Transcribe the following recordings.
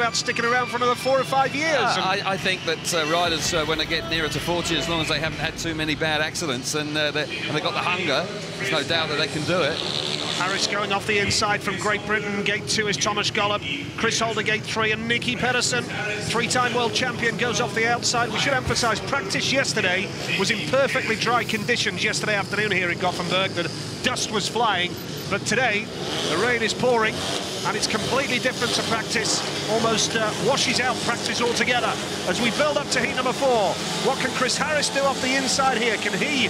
about sticking around for another 4 or 5 years. I think that riders, when they get nearer to 40, as long as they haven't had too many bad accidents and they've got the hunger, there's no doubt that they can do it. Harris going off the inside from Great Britain. Gate 2 is Thomas Gollop. Chris Holder, Gate 3, and Nicky Pedersen, three-time world champion, goes off the outside. We should emphasise, practice yesterday was in perfectly dry conditions yesterday afternoon here in Gothenburg. The dust was flying, but today the rain is pouring, and it's completely different to practice. Almost washes out practice altogether. As we build up to heat number 4, what can Chris Harris do off the inside here? Can he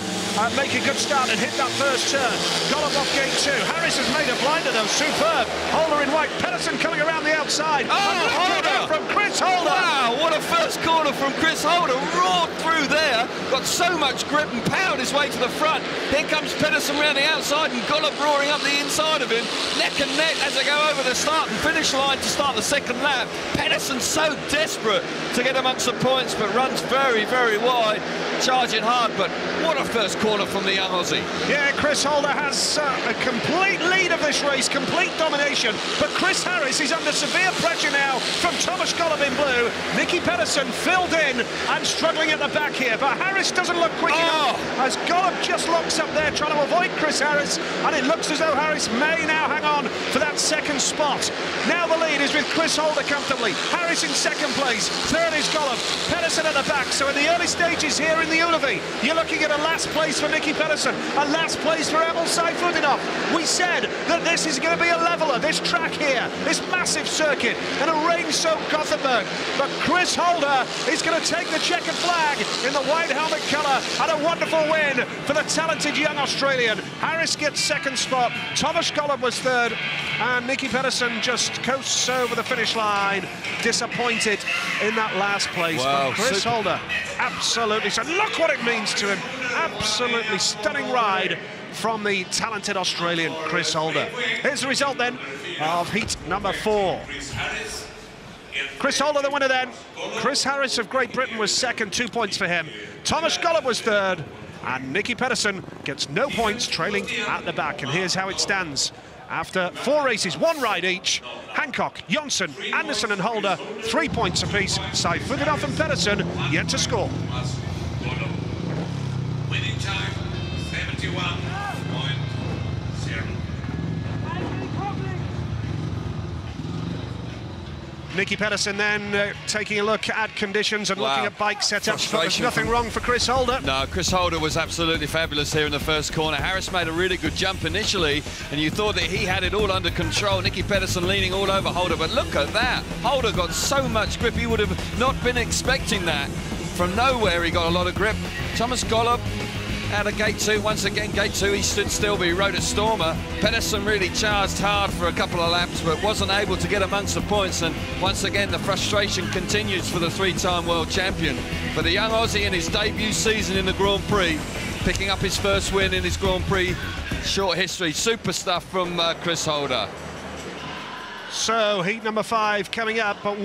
make a good start and hit that first turn? Gollop off Gate 2. Harris has made a blinder though, superb. Holder in white, Pedersen coming around the outside. Holder from Chris Holder. Wow, what a first corner from Chris Holder. Roared through there, got so much grip and powered his way to the front. Here comes Pedersen around the outside and Gollop roaring up the inside of him. Neck and neck as they go over the start and finish line to start the second lap. Pedersen's so desperate to get amongst the points, but runs very, very wide, charging hard. But what a first corner from the young Aussie. Yeah, Chris Holder has a complete lead of this race, complete domination. But Chris Harris is under severe pressure now from Thomas Gollop in blue. Nicky Pedersen filled in and struggling at the back here. But Harris doesn't look quick enough as Gollop just locks up there trying to avoid Chris Harris. And it looks as though Harris may now hang on for that second spot. Now the lead is with Chris Holder comfortably. Harris in second place. Third is Gollop. Pedersen at the back. So in the early stages here in the Ullevi, you're looking at a last place for Nicky Pedersen, a last place for Emil Sayfutdinov. We said that this is going to be a leveler, this track here, this massive circuit, and a rain-soaked Gothenburg. But Chris Holder is going to take the checkered flag in the white helmet colour, and a wonderful win for the talented young Australian. Harris gets second spot, Thomas Gollop was third, and Nicky Pedersen just coasts over the finish line, disappointed in that last place. Wow, but Chris Holder, absolutely, so look what it means to him. Absolutely stunning ride from the talented Australian Chris Holder. Here's the result then of heat number 4. Chris Holder the winner then. Chris Harris of Great Britain was second, 2 points for him. Thomas Gollop was third, and Nicky Pedersen gets no points, trailing at the back. And here's how it stands. After 4 races, 1 ride each, Hancock, Jonsson, Anderson and Holder, 3 points apiece. Sayfutdinov and Pedersen yet to score. Winning time, 71.0. Nicky Pedersen then taking a look at conditions and looking at bike setups, but there's nothing wrong for Chris Holder. No, Chris Holder was absolutely fabulous here in the first corner. Harris made a really good jump initially, and you thought that he had it all under control. Nicky Pedersen leaning all over Holder, but look at that. Holder got so much grip, he would have not been expecting that. From nowhere, he got a lot of grip. Thomas Gollop out of Gate 2. Once again, Gate 2, he stood still, but he rode a stormer. Pedersen really charged hard for a couple of laps, but wasn't able to get amongst the points. And once again, the frustration continues for the 3-time world champion. But the young Aussie in his debut season in the Grand Prix, picking up his first win in his Grand Prix short history. Super stuff from Chris Holder. So, heat number 5 coming up, but